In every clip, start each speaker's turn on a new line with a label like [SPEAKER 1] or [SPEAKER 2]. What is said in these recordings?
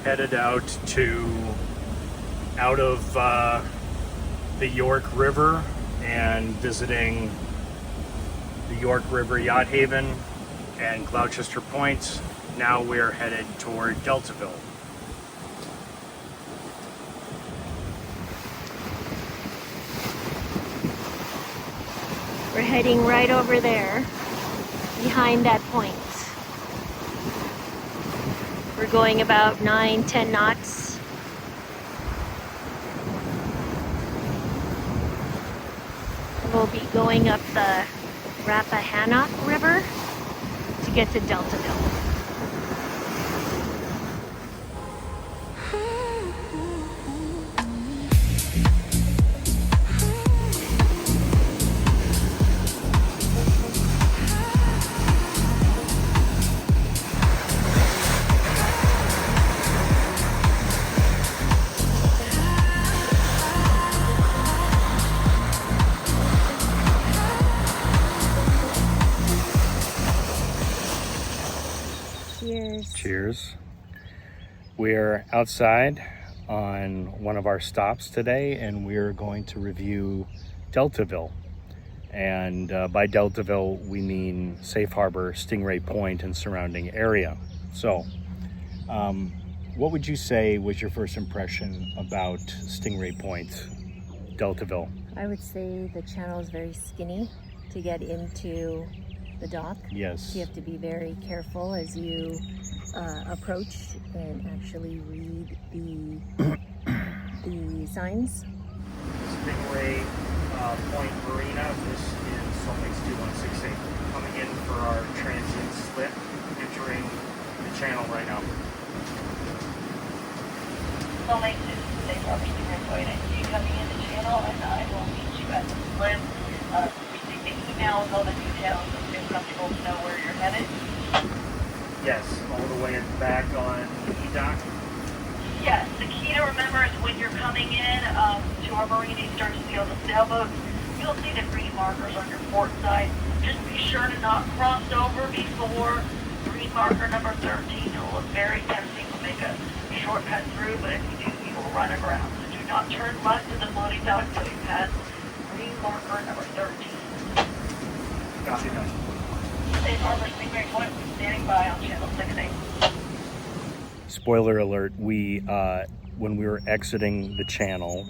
[SPEAKER 1] headed out of the York River and visiting the York River Yacht Haven and Gloucester Point. Now we're headed toward Deltaville.
[SPEAKER 2] We're heading right over there, behind that point. We're going about 9-10 knots. We'll be going up the Rappahannock River to get to Deltaville.
[SPEAKER 1] Cheers. We're outside on one of our stops today, and we're going to review Deltaville. And by Deltaville, we mean Safe Harbor, Stingray Point, and surrounding area. So, what would you say was your first impression about Stingray Point, Deltaville?
[SPEAKER 2] I would say the channel is very skinny to get into the dock.
[SPEAKER 1] Yes.
[SPEAKER 2] You have to be very careful as you approach and actually read the signs.
[SPEAKER 1] Stingray Point Marina. This is Salt Lakes 2168. Coming in for our transient slip, entering the channel right now.
[SPEAKER 3] Salt Lakes is Safe Harbor, Stingray Point, and you coming in the channel, and I will meet you at the slip. Receive the email with all the details, so feel comfortable to know where you're headed.
[SPEAKER 1] Yes, all the way back on the dock.
[SPEAKER 3] Yes, the key to remember is when you're coming in to our marina, you start to see all the sailboats. You'll see the green markers on your port side. Just be sure to not cross over before green marker number 13. It'll look very tempting to make a shortcut through, but if you do, you will run aground. So do not turn left to the floating dock until you pass green marker number 13.
[SPEAKER 1] Copy that.
[SPEAKER 3] Safe Harbor, Stingray Point, standing by on channel 68.
[SPEAKER 1] Spoiler alert, we when we were exiting the channel,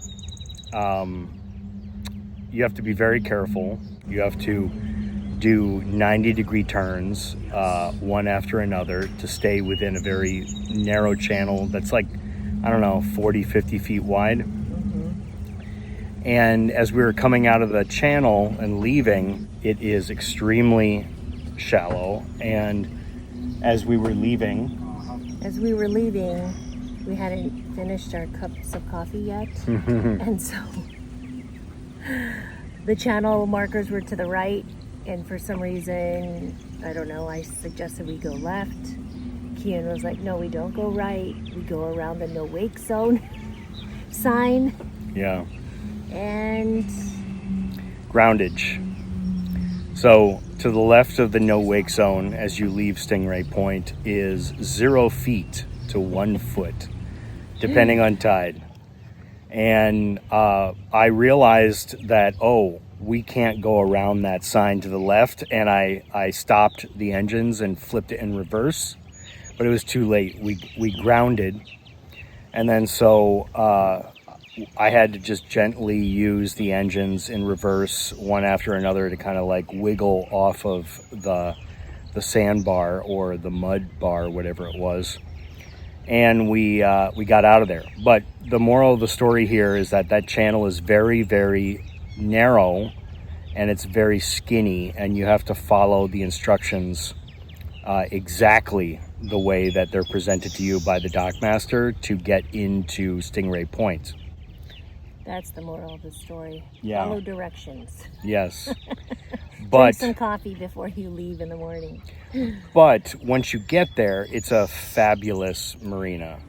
[SPEAKER 1] you have to be very careful. You have to do 90-degree turns, one after another, to stay within a very narrow channel that's like, I don't know, 40, 50 feet wide. And as we were coming out of the channel and leaving, it is extremely shallow. And as we were leaving,
[SPEAKER 2] we hadn't finished our cups of coffee yet. And so the channel markers were to the right, and for some reason, I don't know, I suggested we go left. Kian was like, no, we don't go right. We go around the no wake zone sign.
[SPEAKER 1] yeah,
[SPEAKER 2] And
[SPEAKER 1] groundage. So to the left of the no wake zone as you leave Stingray Point is 0 feet to 1 foot, depending on tide. And I realized that, oh, we can't go around that sign to the left, and I stopped the engines and flipped it in reverse, but it was too late. We grounded, and then so I had to just gently use the engines in reverse one after another to kind of like wiggle off of the sandbar or the mud bar, whatever it was. And we got out of there. But the moral of the story here is that channel is very, very narrow, and it's very skinny, and you have to follow the instructions exactly the way that they're presented to you by the dockmaster to get into Stingray Point.
[SPEAKER 2] that's the moral of the story.
[SPEAKER 1] Yeah.
[SPEAKER 2] Follow directions.
[SPEAKER 1] Yes.
[SPEAKER 2] Drink
[SPEAKER 1] But
[SPEAKER 2] some coffee before you leave in the morning.
[SPEAKER 1] But once you get there, it's a fabulous marina.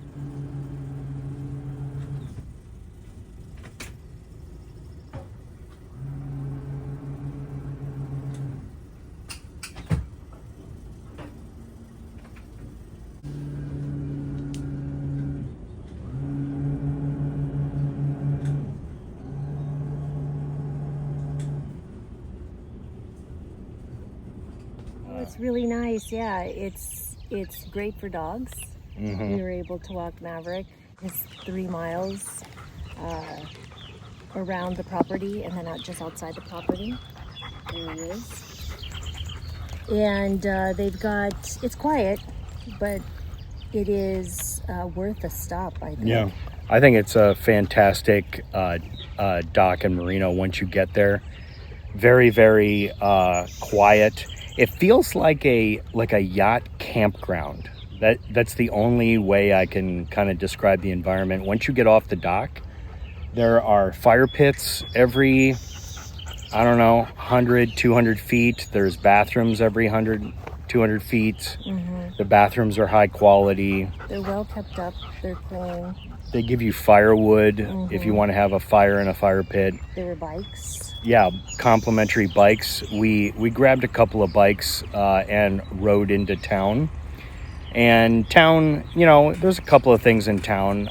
[SPEAKER 2] It's really nice. Yeah, it's great for dogs.
[SPEAKER 1] Mhm.
[SPEAKER 2] We were able to walk Maverick. It's 3 miles around the property, and then out just outside the property. There he is. And they've got, it's quiet, but it is worth a stop, I think.
[SPEAKER 1] Yeah, I think it's a fantastic dock and marina once you get there. Very, very quiet. It feels like a yacht campground. That's the only way I can kind of describe the environment. Once you get off the dock, there are fire pits every, I don't know, 100, 200 feet. There's bathrooms every 100, 200 feet.
[SPEAKER 2] Mm-hmm.
[SPEAKER 1] The bathrooms are high quality.
[SPEAKER 2] They're well kept up. They're clean.
[SPEAKER 1] They give you firewood if you want to have a fire in a fire pit.
[SPEAKER 2] There were bikes.
[SPEAKER 1] Yeah, complimentary bikes. We grabbed a couple of bikes and rode into town. And town, you know, there's a couple of things in town.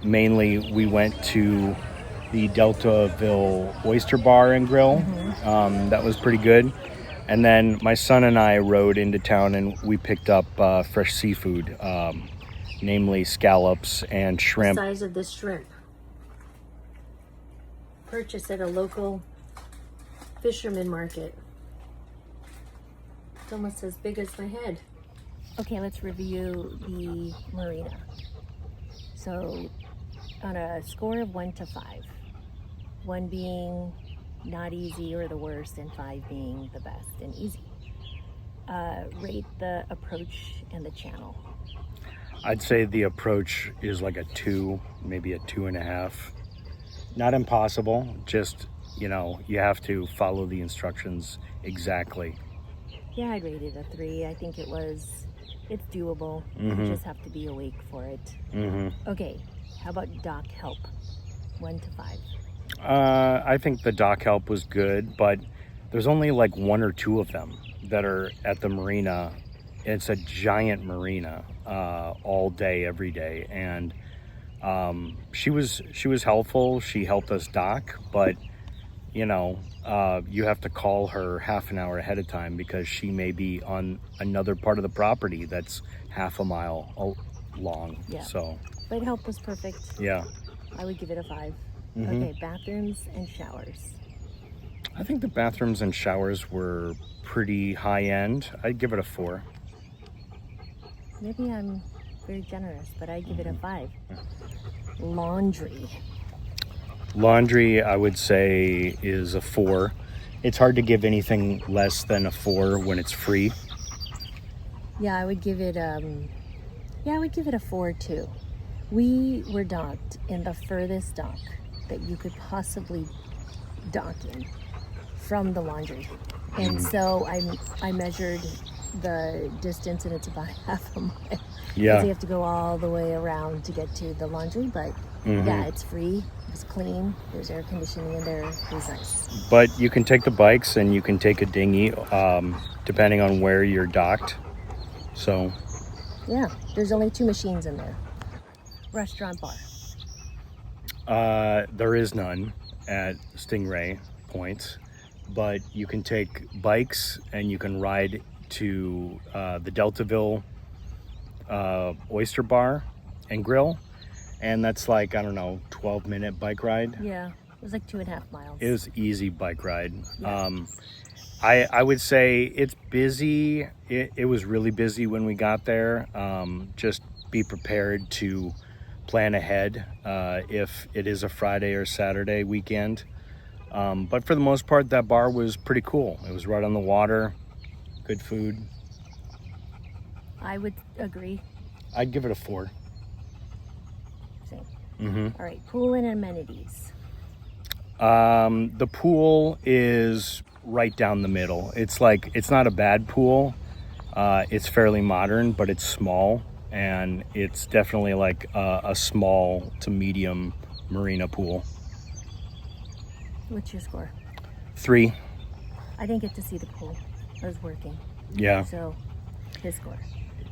[SPEAKER 1] Mainly, we went to the Deltaville Oyster Bar and Grill. That was pretty good. And then my son and I rode into town and we picked up fresh seafood, namely scallops and shrimp.
[SPEAKER 2] The size of this shrimp. Purchased at a local fisherman market. It's almost as big as my head. Okay, let's review the marina. So, on a score of 1 to 5, 1 being not easy or the worst, and 5 being the best and easy, rate the approach and the channel.
[SPEAKER 1] I'd say the approach is like a 2, maybe a 2.5. Not impossible, just, you know, you have to follow the instructions exactly.
[SPEAKER 2] Yeah, I'd rate it a 3. I think it's doable. You just have to be awake for it. Okay, how about dock help? 1 to 5.
[SPEAKER 1] I think the dock help was good, but there's only like 1 or 2 of them that are at the marina. It's a giant marina, all day, every day, and she was helpful. She helped us dock, but you know, you have to call her half an hour ahead of time because she may be on another part of the property that's half a mile long.
[SPEAKER 2] Yeah.
[SPEAKER 1] So,
[SPEAKER 2] but help was perfect.
[SPEAKER 1] Yeah.
[SPEAKER 2] I would give it a 5. Okay, bathrooms and showers.
[SPEAKER 1] I think the bathrooms and showers were pretty high end. I'd give it a 4.
[SPEAKER 2] Maybe I'm very generous, but I'd give it a 5. Laundry.
[SPEAKER 1] Laundry, I would say, is a 4. It's hard to give anything less than a 4 when it's free.
[SPEAKER 2] Yeah, I would give it a 4 too. We were docked in the furthest dock that you could possibly dock in from the laundry. And so I measured the distance, and it's about half a mile.
[SPEAKER 1] Yeah.
[SPEAKER 2] So you have to go all the way around to get to the laundry, but yeah, it's free, it's clean, there's air conditioning in there, it was nice.
[SPEAKER 1] But you can take the bikes and you can take a dinghy, depending on where you're docked. So
[SPEAKER 2] yeah, there's only 2 machines in there. Restaurant bar.
[SPEAKER 1] There is none at Stingray Point, but you can take bikes and you can ride to the Deltaville Oyster Bar and Grill, and that's like, I don't know, 12-minute bike ride.
[SPEAKER 2] Yeah, it was like 2.5 miles.
[SPEAKER 1] It was easy bike ride.
[SPEAKER 2] Yeah.
[SPEAKER 1] I would say it's busy. It was really busy when we got there. Just be prepared to plan ahead if it is a Friday or Saturday weekend. But for the most part, that bar was pretty cool. It was right on the water, good food.
[SPEAKER 2] I would agree.
[SPEAKER 1] I'd give it a 4.
[SPEAKER 2] Same. All right, pool and amenities.
[SPEAKER 1] The pool is right down the middle. It's not a bad pool. It's fairly modern, but it's small, and it's definitely like a small to medium marina pool.
[SPEAKER 2] What's your score?
[SPEAKER 1] 3.
[SPEAKER 2] I didn't get to see the pool. I was working.
[SPEAKER 1] Yeah.
[SPEAKER 2] So, his score.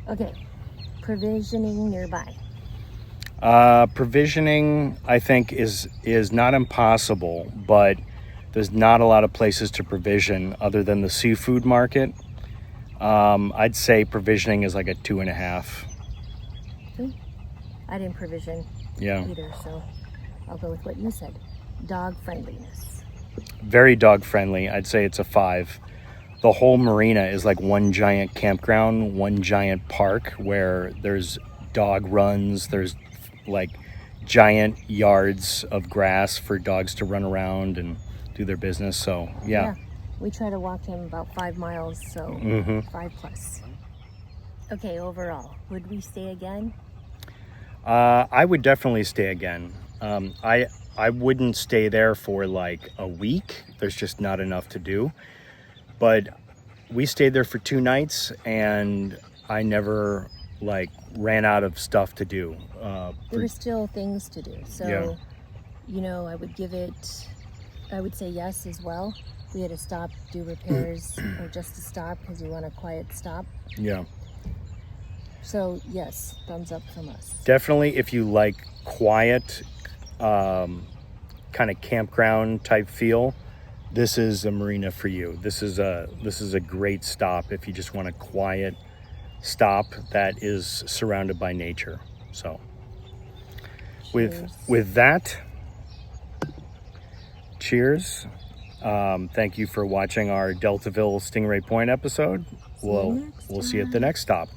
[SPEAKER 2] Okay, provisioning nearby.
[SPEAKER 1] Provisioning, I think, is not impossible, but there's not a lot of places to provision other than the seafood market. I'd say provisioning is like a 2.5.
[SPEAKER 2] I didn't provision
[SPEAKER 1] Yeah.
[SPEAKER 2] either, so I'll go with what you said. Dog friendliness.
[SPEAKER 1] Very dog friendly. I'd say it's a 5. The whole marina is like one giant campground, one giant park where there's dog runs, there's like giant yards of grass for dogs to run around and do their business. So yeah.
[SPEAKER 2] We try to walk him about 5 miles, so
[SPEAKER 1] Mm-hmm.
[SPEAKER 2] 5+. Okay, overall, would we stay again?
[SPEAKER 1] I would definitely stay again. I wouldn't stay there for like a week. There's just not enough to do. But we stayed there for 2 nights, and I never like ran out of stuff to do.
[SPEAKER 2] There were still things to do, so
[SPEAKER 1] Yeah.
[SPEAKER 2] you know, I would say yes as well. We had to stop, do repairs, or just to stop because we want a quiet stop.
[SPEAKER 1] Yeah.
[SPEAKER 2] So yes, thumbs up from us.
[SPEAKER 1] Definitely, if you like quiet, kind of campground type feel, this is a marina for you. This is a great stop if you just want a quiet stop that is surrounded by nature. So, with that, cheers. Thank you for watching our Deltaville Stingray Point episode. We'll see you at the next stop.